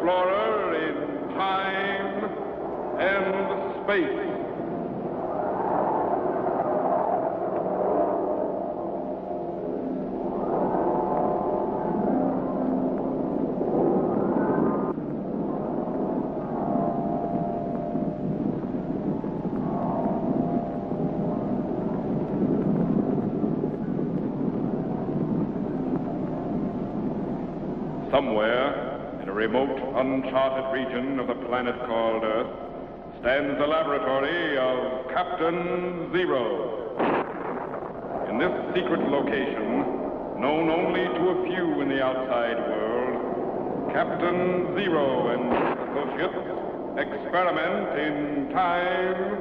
explorer in time and space. Somewhere, in a remote, uncharted region of the planet called Earth, stands the laboratory of Captain Zero. In this secret location, known only to a few in the outside world, Captain Zero and his associates experiment in time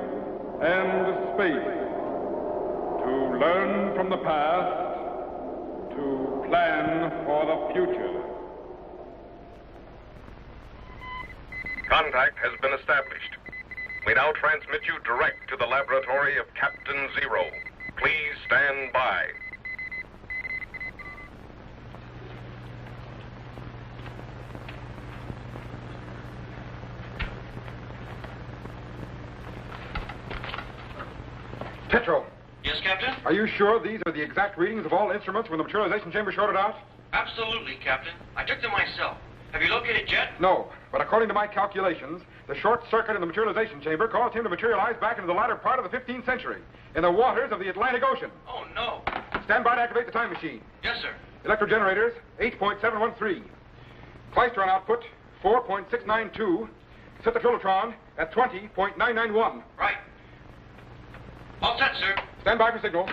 and space to learn from the past, to plan for the future. Contact has been established. We now transmit you direct to the laboratory of Captain Zero. Please stand by. Petro. Yes, Captain? Are you sure these are the exact readings of all instruments when the materialization chamber shorted out? Absolutely, Captain. I took them myself. Have you located Jet? No, but according to my calculations, the short circuit in the materialization chamber caused him to materialize back into the latter part of the 15th century, in the waters of the Atlantic Ocean. Oh, no. Stand by to activate the time machine. Yes, sir. Electrogenerators, 8.713. Klystron output, 4.692. Set the Trilotron at 20.991. Right. All set, sir. Stand by for signal.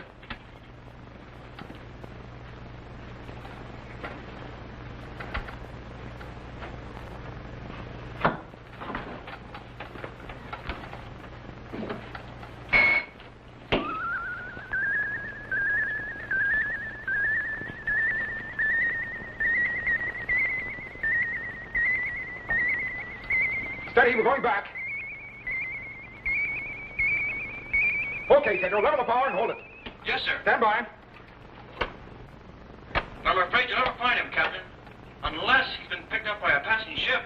Steady, we're going back. Okay, Pedro, level the power and hold it. Yes, sir. Stand by. I'm afraid you'll never find him, Captain. Unless he's been picked up by a passing ship.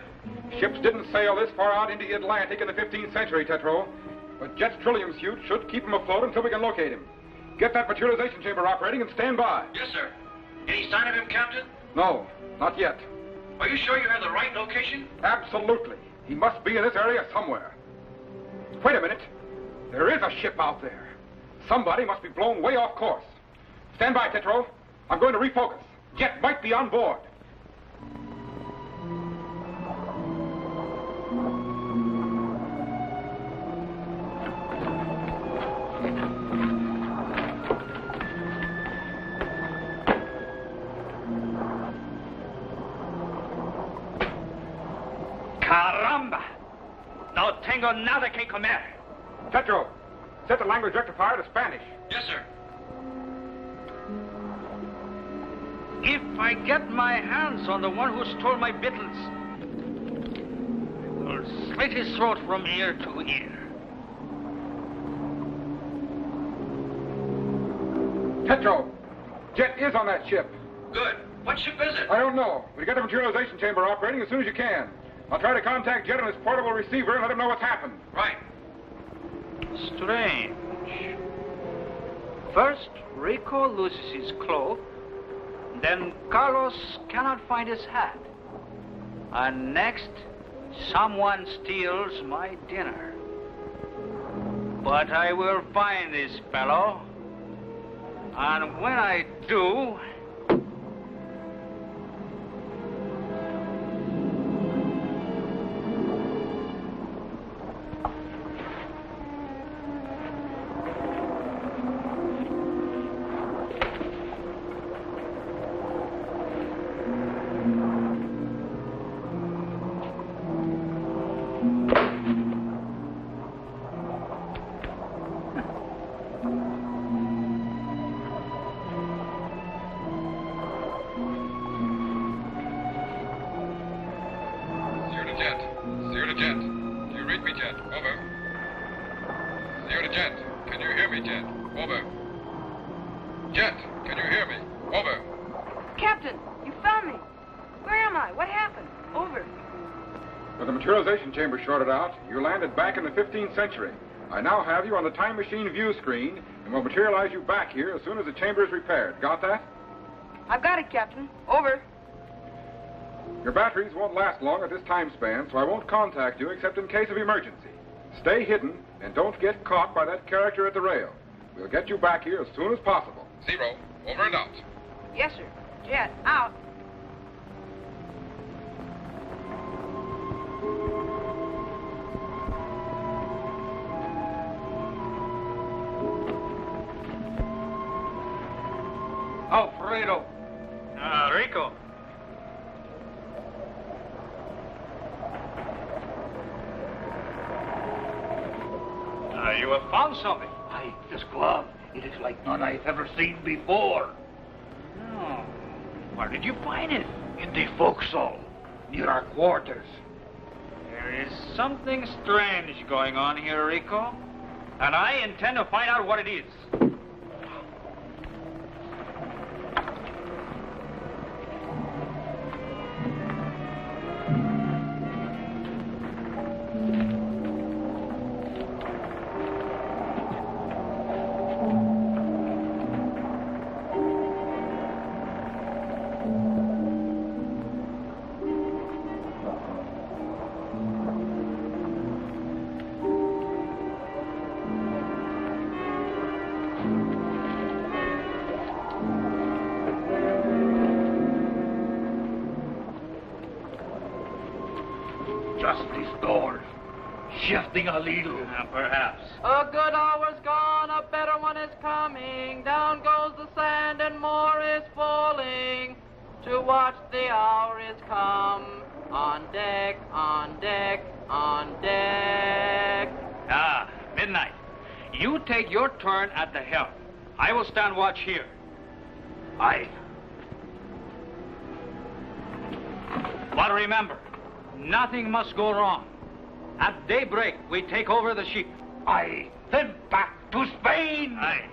Ships didn't sail this far out into the Atlantic in the 15th century, Tetro. But Jet's trillium suit should keep him afloat until we can locate him. Get that materialization chamber operating and stand by. Yes, sir. Any sign of him, Captain? No, not yet. Are you sure you have the right location? Absolutely. He must be in this area somewhere. Wait a minute. There is a ship out there. Somebody must be blown way off course. Stand by, Tetro. I'm going to refocus. Jet might be on board. Caramba! No tengo nada que comer. Tetro, set the language rectifier to Spanish. Yes, sir. If I get my hands on the one who stole my victuals, I will slit his throat from ear to ear. Tetro, Jet is on that ship. Good. What ship is it? I don't know, but you get the materialization chamber operating as soon as you can. I'll try to contact Jet on his portable receiver and let him know what's happened. Right. Strange. First, Rico loses his cloak. Then Carlos cannot find his hat. And next, someone steals my dinner. But I will find this fellow. And when I do... With the materialization chamber shorted out, you landed back in the 15th century. I now have you on the time machine view screen, and will materialize you back here as soon as the chamber is repaired. Got that? I've got it, Captain. Over. Your batteries won't last long at this time span, so I won't contact you except in case of emergency. Stay hidden, and don't get caught by that character at the rail. We'll get you back here as soon as possible. Zero, over and out. Yes, sir. Jet, out. Alfredo. Rico. You have found something. Aye, this glove. It is like none I've ever seen before. Oh. Where did you find it? In the forecastle, near our quarters. There is something strange going on here, Rico. And I intend to find out what it is. Just these doors, shifting a little. Perhaps. A good hour's gone, a better one is coming. Down goes the sand and more is falling. To watch the hour is come. On deck, on deck, on deck. Ah, midnight. You take your turn at the helm. I will stand watch here. Aye. But remember, nothing must go wrong. At daybreak, we take over the ship. Aye. Then back to Spain. Aye.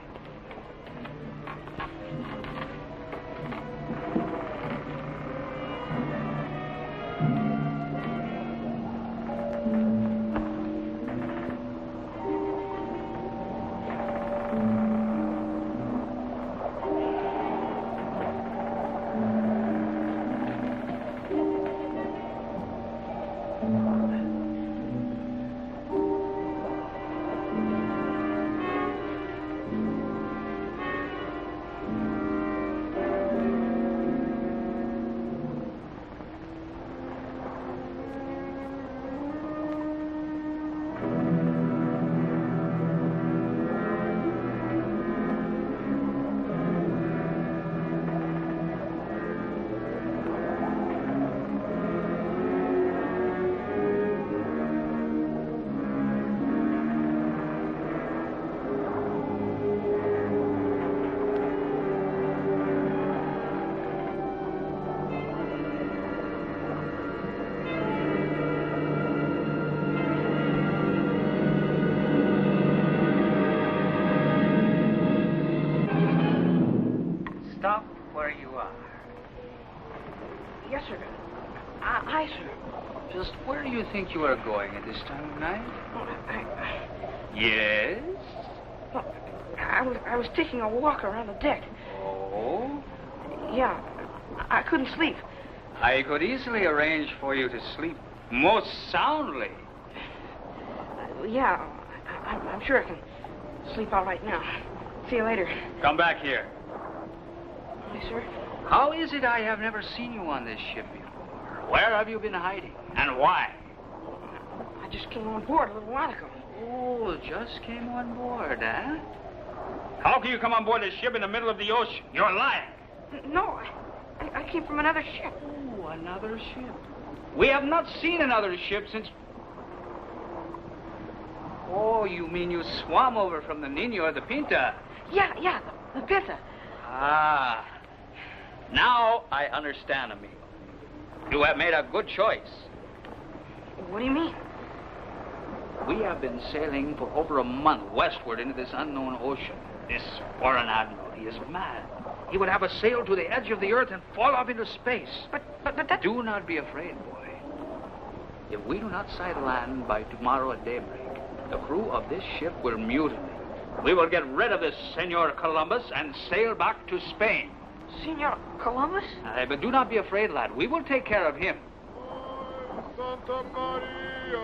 Stop where you are. Yes, sir. Aye, sir. Just where do you think you are going at this time of night? Oh, Yes? I was taking a walk around the deck. Oh? Yeah, I couldn't sleep. I could easily arrange for you to sleep most soundly. Yeah, I'm sure I can sleep all right now. See you later. Come back here. Yes, sir. How is it I have never seen you on this ship before? Where have you been hiding? And why? I just came on board a little while ago. Oh, just came on board, eh? How can you come on board this ship in the middle of the ocean? You're lying. No, I came from another ship. Oh, another ship. We have not seen another ship since... Oh, you mean you swam over from the Nino or the Pinta? Yeah, the Pinta. Ah. Now I understand, amigo. You have made a good choice. What do you mean? We have been sailing for over a month westward into this unknown ocean. This foreign admiral, he is mad. He would have us sail to the edge of the earth and fall off into space. But that... Do not be afraid, boy. If we do not sight land by tomorrow at daybreak, the crew of this ship will mutiny. We will get rid of this Senor Columbus and sail back to Spain. Senor Columbus? But do not be afraid, lad. We will take care of him. Santa Maria.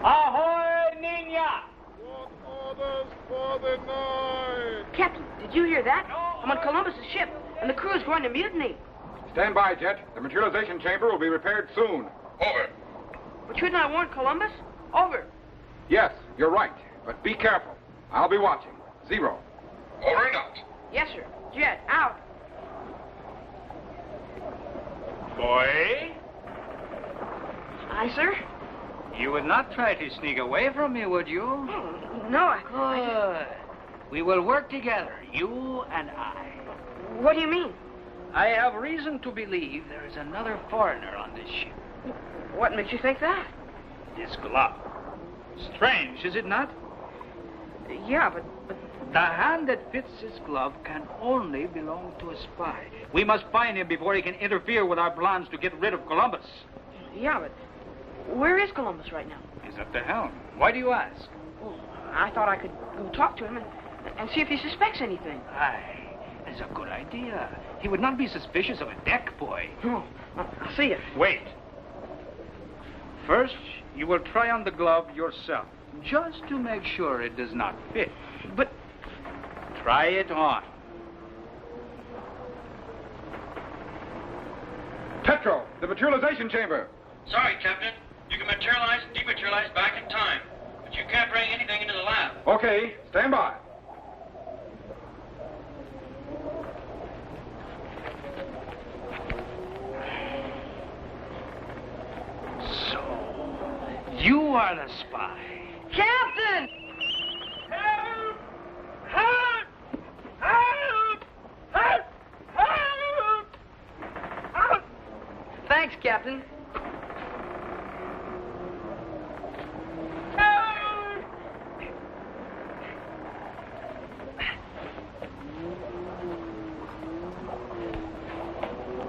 Ahoy, Nina! What orders for the night? Captain, did you hear that? I'm on Columbus's ship, and the crew is going to mutiny. Stand by, Jet. The materialization chamber will be repaired soon. Over. But shouldn't I warn Columbus? Over. Yes, you're right. But be careful. I'll be watching. 0. Over and out. Yes, sir. Jet, out. Boy, Aye, sir? you would not try to sneak away from me, would you? Oh, no, I Good. We will work together, you and I. What do you mean? I have reason to believe there is another foreigner on this ship. What makes you think that? This glove. Strange, is it not? Yeah, but The hand that fits this glove can only belong to a spy. We must find him before he can interfere with our plans to get rid of Columbus. yeah, but where is Columbus right now? He's at the helm. Why do you ask? Well, I thought I could go talk to him and see if he suspects anything. Aye, that's a good idea. He would not be suspicious of a deck boy. Oh, I'll see you. Wait. First, you will try on the glove yourself, just to make sure it does not fit. But Try it on. Tetro, the materialization chamber. Sorry, Captain. You can materialize and dematerialize back in time, but you can't bring anything into the lab. Okay, stand by. So, you are the spy. Captain! Help! Help! Help! Help! Help! Help! Thanks, Captain. Help!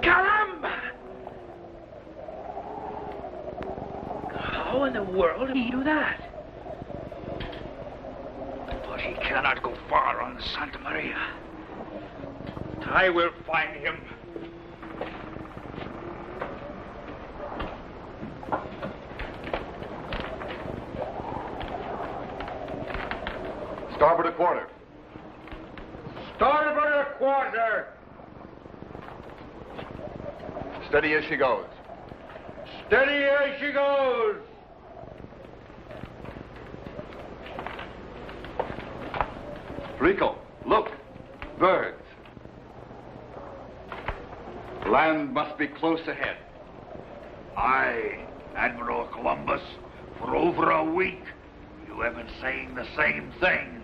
Caramba! How in the world did he do that? But he cannot go far on the Santa Maria. I will find him. Starboard a quarter. Starboard a quarter. Steady as she goes. Steady as she goes. Rico, look. Birds. Land must be close ahead. Aye, Admiral Columbus. For over a week, you have been saying the same thing.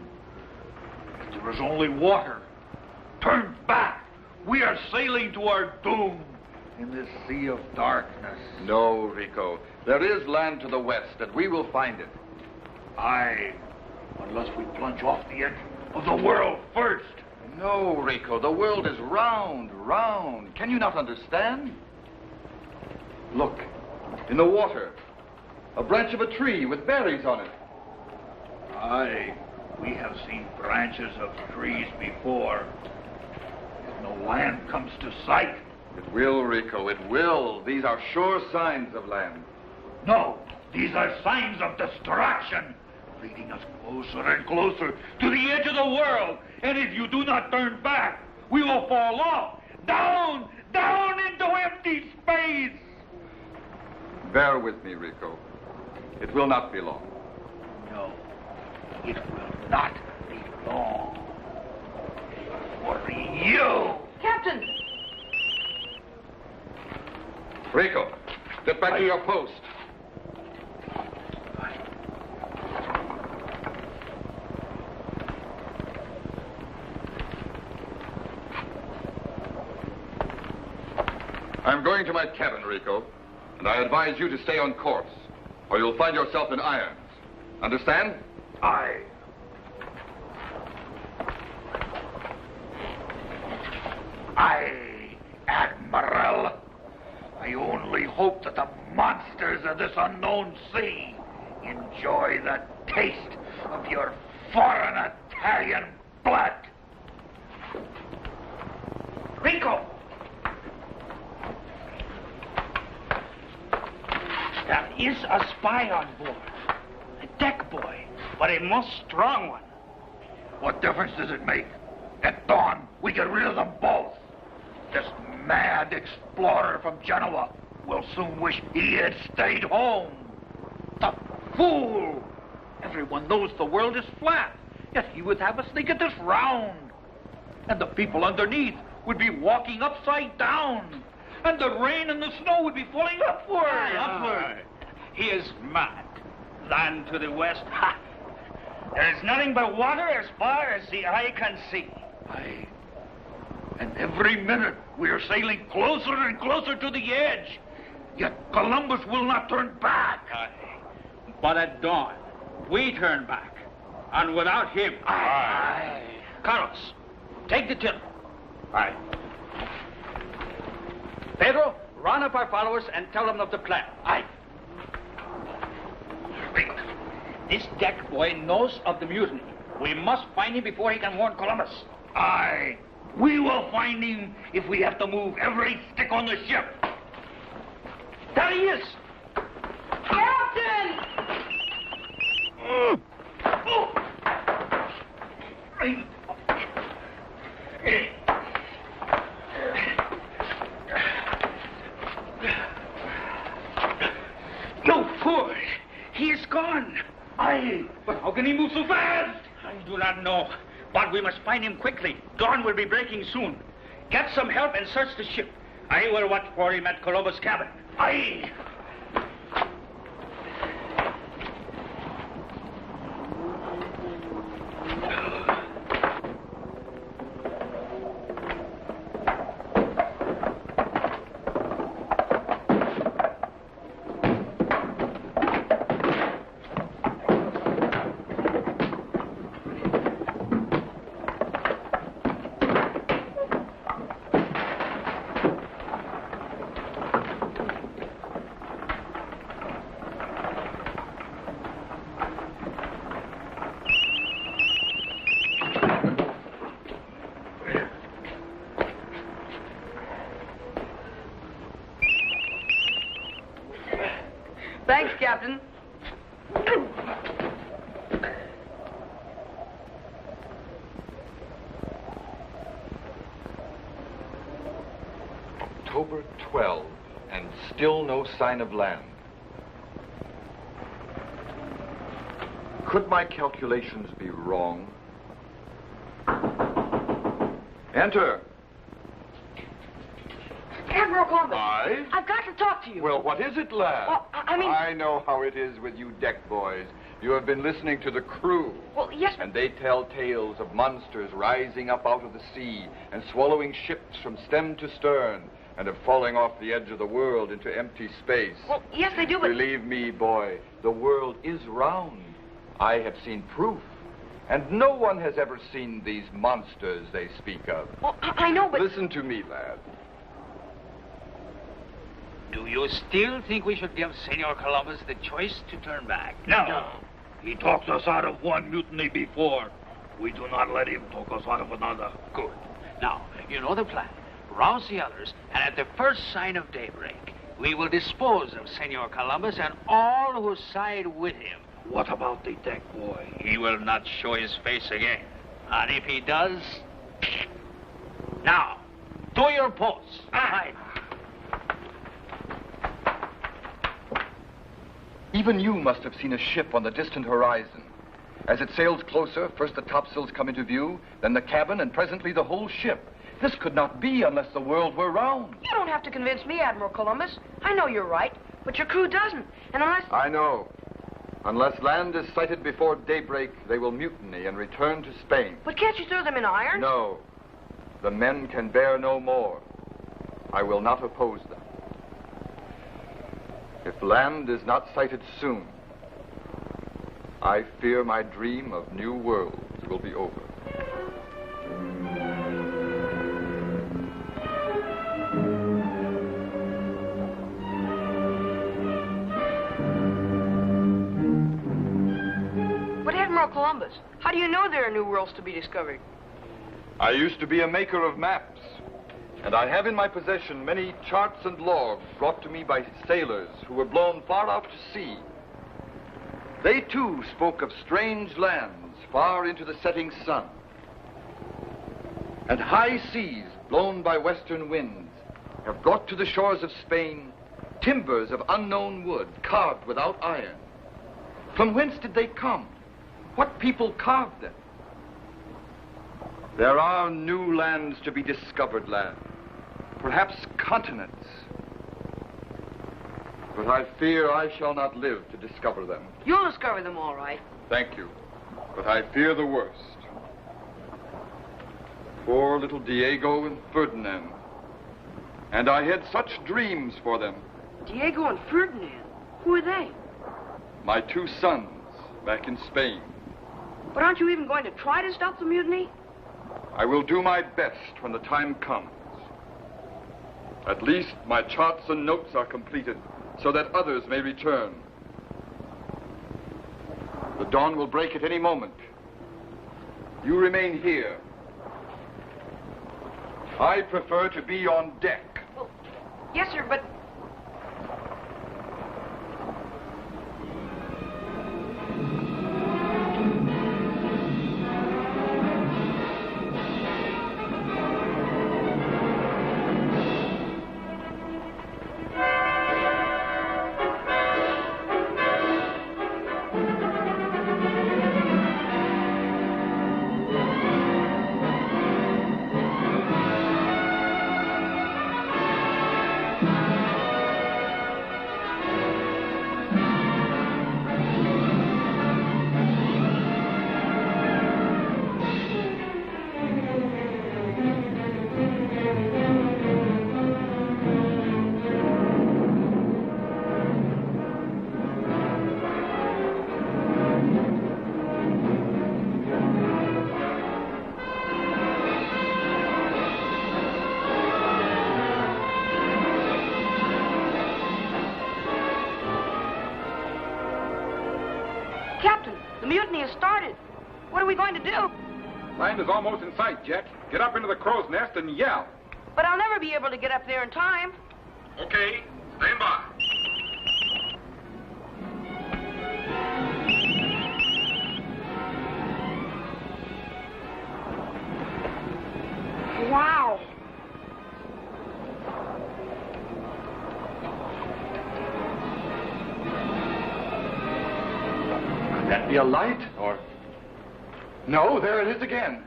But there is only water. Turn back. We are sailing to our doom in this sea of darkness. No, Rico. There is land to the west, and we will find it. Aye, unless we plunge off the edge of the world first. No, Rico. The world is round, round. Can you not understand? Look, in the water. A branch of a tree with berries on it. Aye, we have seen branches of trees before. If no land comes to sight. It will, Rico, it will. These are sure signs of land. No, these are signs of destruction, leading us closer and closer to the edge of the world. And if you do not turn back, we will fall off, down, down into empty space. Bear with me, Rico. It will not be long. No, it will not be long. For you. Captain! Rico, get back to your post. I'm going to my cabin, Rico, and I advise you to stay on course, or you'll find yourself in irons. Understand? Aye. Aye, Admiral. I only hope that the monsters of this unknown sea enjoy the taste of your foreign Italian blood. Rico! There is a spy on board. A deck boy, but a most strong one. What difference does it make? At dawn, we get rid of them both. This mad explorer from Genoa will soon wish he had stayed home. The fool! Everyone knows the world is flat, yet he would have us think it is round. And the people underneath would be walking upside down. And the rain and the snow would be falling upward. He is mad. Land to the west. Ha! There is nothing but water as far as the eye can see. Aye. And every minute we are sailing closer and closer to the edge. Yet Columbus will not turn back. Aye. But at dawn, we turn back. And without him... Aye. Carlos, take the tiller. Aye. Pedro, round up our followers and tell them of the plan. Aye. This deck boy knows of the mutiny. We must find him before he can warn Columbus. Aye. We will find him if we have to move every stick on the ship. There he is! Captain! No, poor. He is gone. Aye. But how can he move so fast? I do not know. But we must find him quickly. Dawn will be breaking soon. Get some help and search the ship. I will watch for him at Columbus' cabin. Aye. Thanks, Captain. October 12, and still no sign of land. Could my calculations be wrong? Enter. Admiral Columbus. Aye? I've got to talk to you. Well, what is it, lad? Well, I mean... I know how it is with you deck boys. You have been listening to the crew. Well, yes, but... And they tell tales of monsters rising up out of the sea and swallowing ships from stem to stern and of falling off the edge of the world into empty space. Well, yes, they do, but... Believe me, boy, the world is round. I have seen proof. And no one has ever seen these monsters they speak of. Well, I know, but... Listen to me, lad. Do you still think we should give Senor Columbus the choice to turn back? No. He talked us out of one mutiny before. We do not let him talk us out of another. Good. Now, you know the plan. Rouse the others, and at the first sign of daybreak, we will dispose of Senor Columbus and all who side with him. What about the deck boy? He will not show his face again. And if he does... Now, do your posts. Aye. Even you must have seen a ship on the distant horizon. As it sails closer, first the topsails come into view, then the cabin, and presently the whole ship. This could not be unless the world were round. You don't have to convince me, Admiral Columbus. I know you're right, but your crew doesn't. And unless... I know. Unless land is sighted before daybreak, they will mutiny and return to Spain. But can't you throw them in irons? No. The men can bear no more. I will not oppose them. If land is not sighted soon, I fear my dream of new worlds will be over. Admiral Columbus, how do you know there are new worlds to be discovered? I used to be a maker of maps, and I have in my possession many charts and logs brought to me by sailors who were blown far out to sea. They, too, spoke of strange lands far into the setting sun, and high seas blown by western winds have brought to the shores of Spain timbers of unknown wood carved without iron. From whence did they come? What people carved them? There are new lands to be discovered, lad. Perhaps continents. But I fear I shall not live to discover them. You'll discover them all right. Thank you. But I fear the worst. Poor little Diego and Ferdinand. And I had such dreams for them. Diego and Ferdinand? Who are they? My 2 sons, back in Spain. But aren't you even going to try to stop the mutiny? I will do my best when the time comes. At least my charts and notes are completed, so that others may return. The dawn will break at any moment. You remain here. I prefer to be on deck. Well, yes, sir, but... Land is almost in sight, Jet. Get up into the crow's nest and yell. But I'll never be able to get up there in time. Okay, stand by. Wow. Could that be a light? Or... No, there it is again.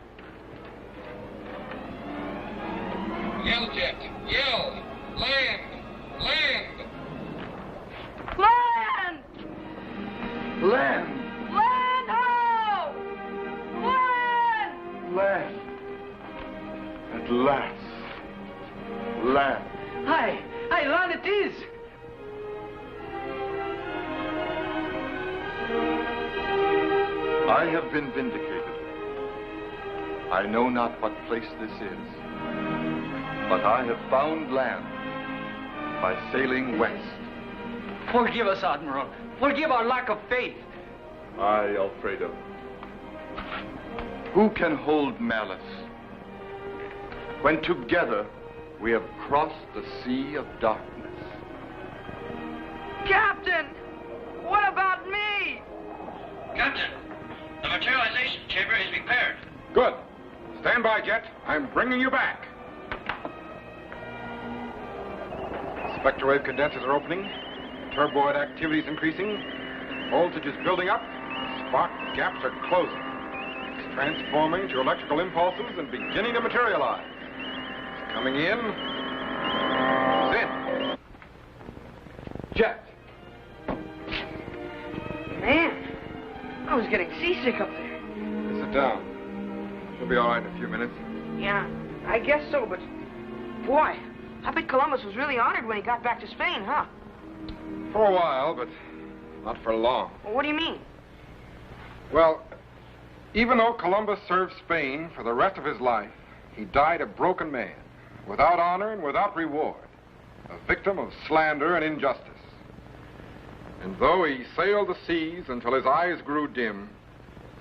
Yell, Jet. Yell. Land. Land. Land! Land. Land ho! Land! Land. At last. Land. Aye, land it is. I have been vindicated. I know not what place this is, but I have found land by sailing west. Forgive us, Admiral. Forgive our lack of faith. Aye, Alfredo. Who can hold malice when together we have crossed the sea of darkness? Captain! What about me? Captain, the materialization chamber is repaired. Good. Stand by, Jet. I'm bringing you back. Spectre wave condensers are opening. Turboid activity is increasing. Voltage is building up. Spark gaps are closing. It's transforming to electrical impulses and beginning to materialize. It's coming in. It's in. Jet. Man, I was getting seasick up there. Sit down. She'll be all right in a few minutes. Yeah, I guess so, but... Boy, I bet Columbus was really honored when he got back to Spain, huh? For a while, but not for long. Well, what do you mean? Well, even though Columbus served Spain for the rest of his life, he died a broken man, without honor and without reward, a victim of slander and injustice. And though he sailed the seas until his eyes grew dim,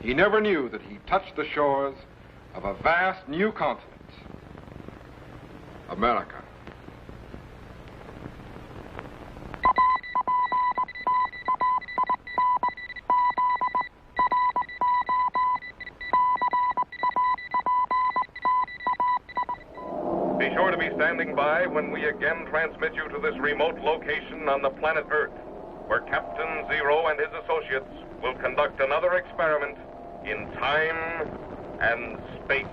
he never knew that he touched the shores of a vast new continent, America. Be sure to be standing by when we again transmit you to this remote location on the planet Earth, where Captain Zero and his associates will conduct another experiment in time and space.